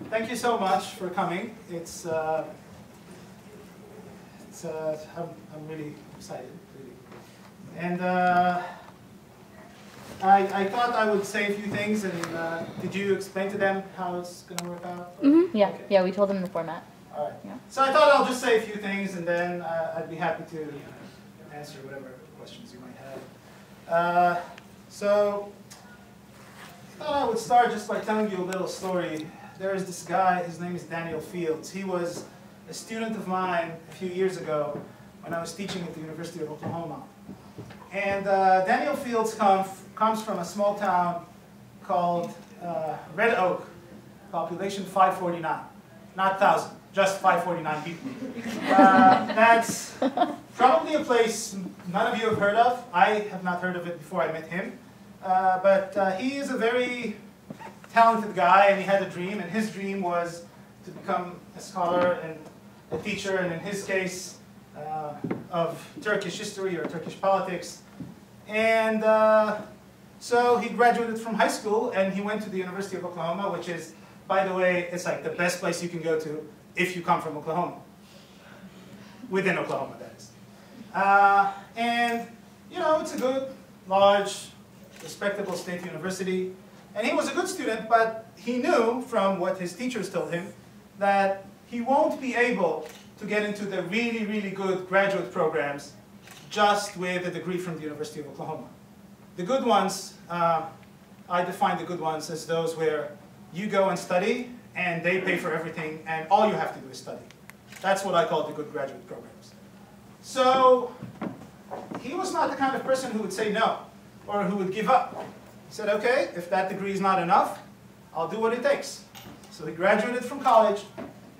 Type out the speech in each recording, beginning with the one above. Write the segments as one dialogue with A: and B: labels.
A: Thank you so much for coming. I'm really excited, really. And I thought I would say a few things, and did you explain to them how it's going to work out?
B: Yeah,
A: Okay.
B: yeah, we told them the format.
A: All right.
B: Yeah.
A: So I thought I'll just say a few things, and then I'd be happy to answer whatever questions you might have. So I thought I would start just by telling you a little story. There is this guy, his name is Daniel Fields. He was a student of mine a few years ago when I was teaching at the University of Oklahoma. And Daniel Fields comes from a small town called Red Oak, population 549, not 1,000, just 549 people. That's probably a place none of you have heard of. I have not heard of it before I met him. But he is a very talented guy, and he had a dream, and his dream was to become a scholar and a teacher, and in his case, of Turkish history or Turkish politics. And so he graduated from high school, and he went to the University of Oklahoma, which is, by the way, it's like the best place you can go to if you come from Oklahoma. Within Oklahoma, that is. And, you know, it's a good, large, respectable state university. And he was a good student, but he knew from what his teachers told him that he won't be able to get into the really, really good graduate programs just with a degree from the University of Oklahoma. The good ones, I define the good ones as those where you go and study and they pay for everything and all you have to do is study. That's what I call the good graduate programs. So he was not the kind of person who would say no or who would give up. He said, okay, if that degree is not enough, I'll do what it takes. So he graduated from college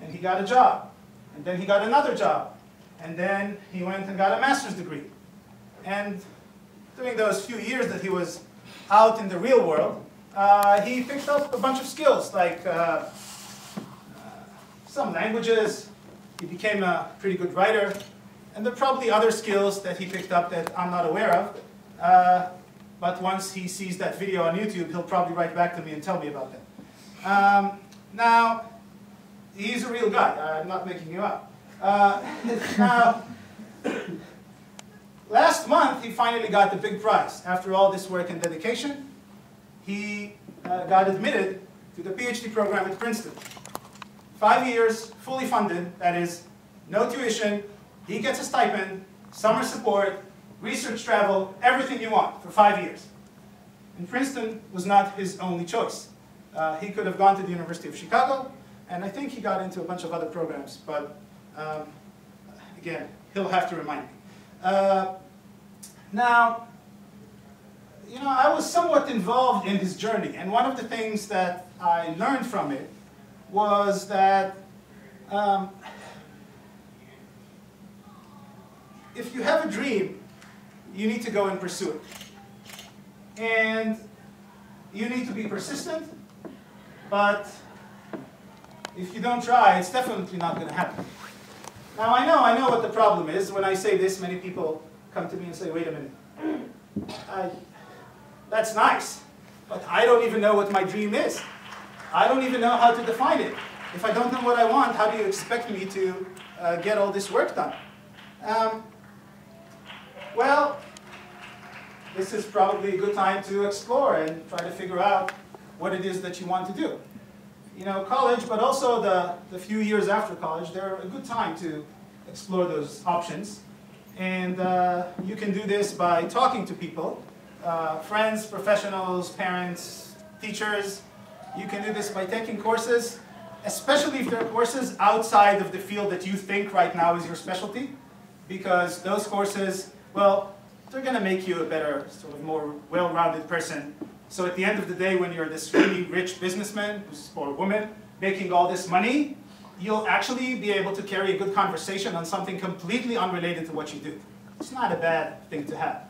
A: and he got a job. And then he got another job. And then he went and got a master's degree. And during those few years that he was out in the real world, he picked up a bunch of skills, like some languages. He became a pretty good writer. And there are probably other skills that he picked up that I'm not aware of. But once he sees that video on YouTube, he'll probably write back to me and tell me about that. Now, he's a real guy. I'm not making you up. Now, last month, he finally got the big prize. After all this work and dedication, he got admitted to the PhD program at Princeton. 5 years, fully funded, that is, no tuition. He gets a stipend, summer support, research travel, everything you want for 5 years. And Princeton was not his only choice. He could have gone to the University of Chicago, and I think he got into a bunch of other programs, but again, he'll have to remind me. Now, you know, I was somewhat involved in his journey, and one of the things that I learned from it was that if you have a dream, you need to go and pursue it. And you need to be persistent, but if you don't try, it's definitely not going to happen. Now, I know what the problem is. When I say this, many people come to me and say, wait a minute, that's nice, but I don't even know what my dream is. I don't even know how to define it. If I don't know what I want, how do you expect me to get all this work done? Well, this is probably a good time to explore and try to figure out what it is that you want to do. You know, college, but also the few years after college, they're a good time to explore those options. And you can do this by talking to people, friends, professionals, parents, teachers. You can do this by taking courses, especially if they're courses outside of the field that you think right now is your specialty, because those courses, well, they're going to make you a better, sort of more well-rounded person. So at the end of the day, when you're this really rich businessman or woman making all this money, you'll actually be able to carry a good conversation on something completely unrelated to what you do. It's not a bad thing to have.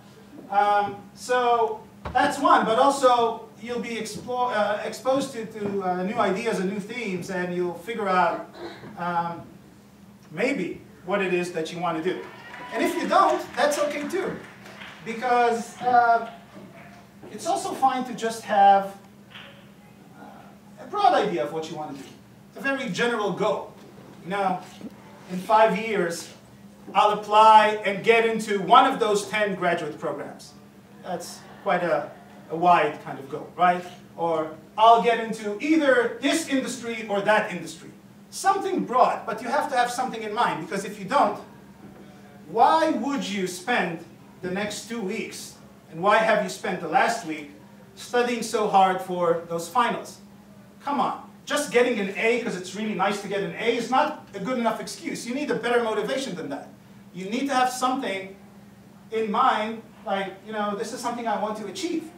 A: So that's one, but also you'll be exposed to new ideas and new themes, and you'll figure out maybe what it is that you want to do. And if you don't, that's okay too. Because it's also fine to just have a broad idea of what you want to do. a very general goal. You know, in 5 years, I'll apply and get into one of those 10 graduate programs. That's quite a wide kind of goal, right? Or I'll get into either this industry or that industry. Something broad, but you have to have something in mind, because if you don't, why would you spend the next 2 weeks, and why have you spent the last week studying so hard for those finals? Come on. Just getting an A because it's really nice to get an A is not a good enough excuse. You need a better motivation than that. You need to have something in mind, like, you know, this is something I want to achieve.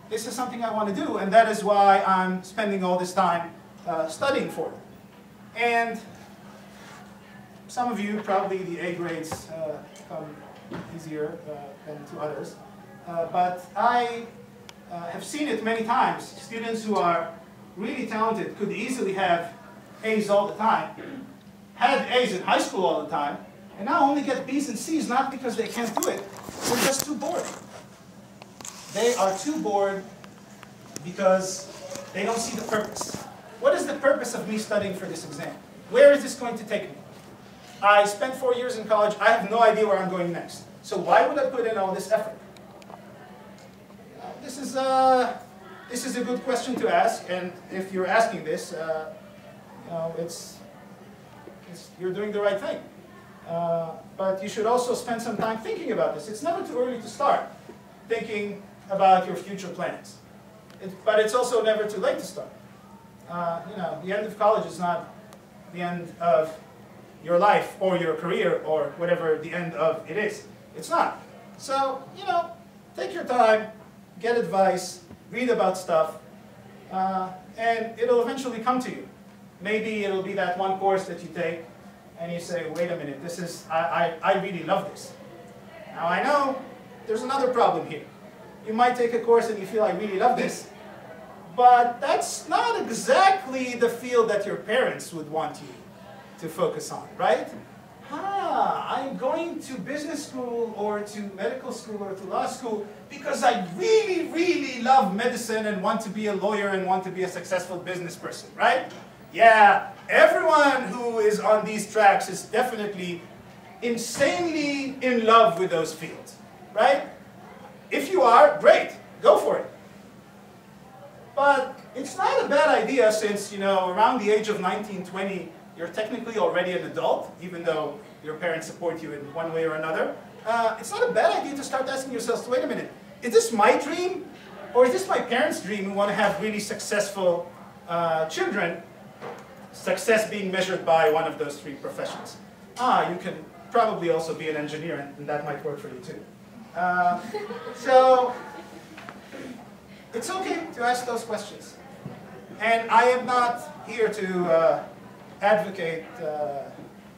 A: This is something I want to do, and that is why I'm spending all this time studying for it. And some of you, probably the A grades come easier than to others. But I have seen it many times. Students who are really talented could easily have A's all the time, had A's in high school all the time, and now only get B's and C's, not because they can't do it, they're just too bored. They are too bored because they don't see the purpose. What is the purpose of me studying for this exam? Where is this going to take me? I spent 4 years in college, I have no idea where I'm going next. So why would I put in all this effort? This is a good question to ask, and if you're asking this, you know, you're doing the right thing. But you should also spend some time thinking about this. It's never too early to start thinking about your future plans. But it's also never too late to start. You know, the end of college is not the end of your life or your career or whatever the end of it is. It's not. So, you know, take your time, get advice, read about stuff, and it'll eventually come to you. Maybe it'll be that one course that you take and you say, wait a minute, this is, I really love this. Now I know there's another problem here. You might take a course and you feel, I really love this, but that's not exactly the field that your parents would want you to focus on, right? I'm going to business school or to medical school or to law school because I really, really love medicine and want to be a lawyer and want to be a successful business person, right? Yeah, everyone who is on these tracks is definitely insanely in love with those fields, right? If you are, great, go for it. But it's not a bad idea since, you know, around the age of 19, 20, you're technically already an adult, even though your parents support you in one way or another. It's not a bad idea to start asking yourselves, wait a minute, is this my dream? Or is this my parents' dream who want to have really successful children? Success being measured by one of those 3 professions. You can probably also be an engineer, and that might work for you too. So, it's okay to ask those questions. And I am not here to advocate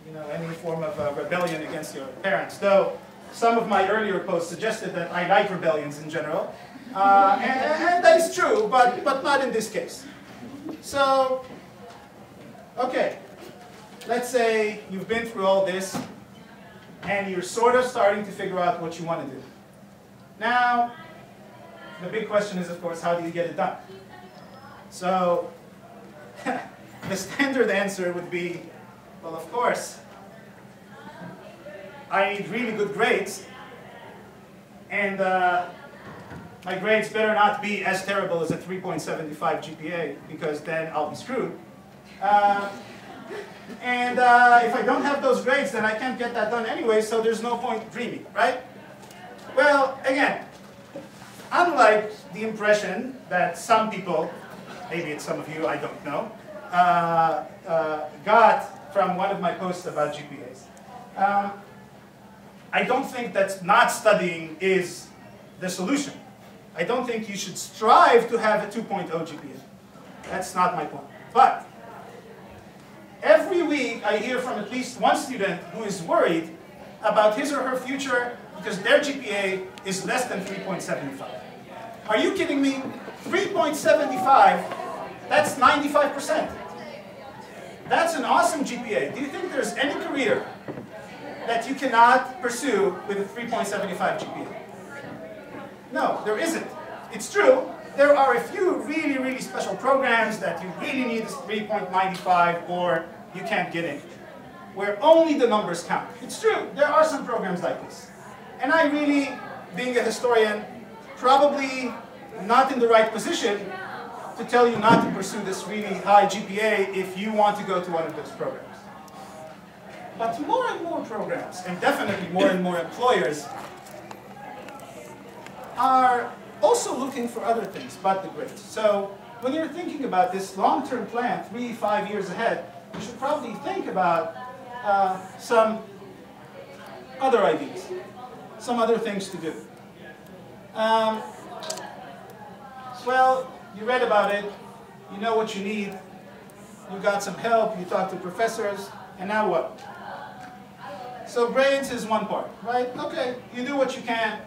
A: you know, any form of rebellion against your parents, though some of my earlier posts suggested that I like rebellions in general. And that is true, but not in this case. So, okay, let's say you've been through all this, and you're sort of starting to figure out what you want to do. Now, the big question is, of course, how do you get it done? So, the standard answer would be, well, of course, I need really good grades, and my grades better not be as terrible as a 3.75 GPA, because then I'll be screwed. And if I don't have those grades, then I can't get that done anyway, so there's no point dreaming, right? Well, again, unlike the impression that some people, maybe it's some of you, I don't know, got from one of my posts about GPAs, I don't think that not studying is the solution. I don't think you should strive to have a 2.0 GPA. That's not my point. But every week I hear from at least one student who is worried about his or her future because their GPA is less than 3.75. Are you kidding me? 3.75, that's 95%. That's an awesome GPA. Do you think there's any career that you cannot pursue with a 3.75 GPA? No, there isn't. It's true, There are a few really, really special programs that you really need this 3.95 or you can't get in, where only the numbers count. It's true, there are some programs like this. And I really, being a historian, probably not in the right position to tell you not to pursue this really high GPA if you want to go to one of those programs. But more and more programs, and definitely more and more employers, are also looking for other things but the grades. So when you're thinking about this long-term plan, 3-5 years ahead, you should probably think about some other ideas, some other things to do. Well, you read about it, you know what you need, you got some help, you talk to professors, and now what? So grades is one part, right? Okay, you do what you can.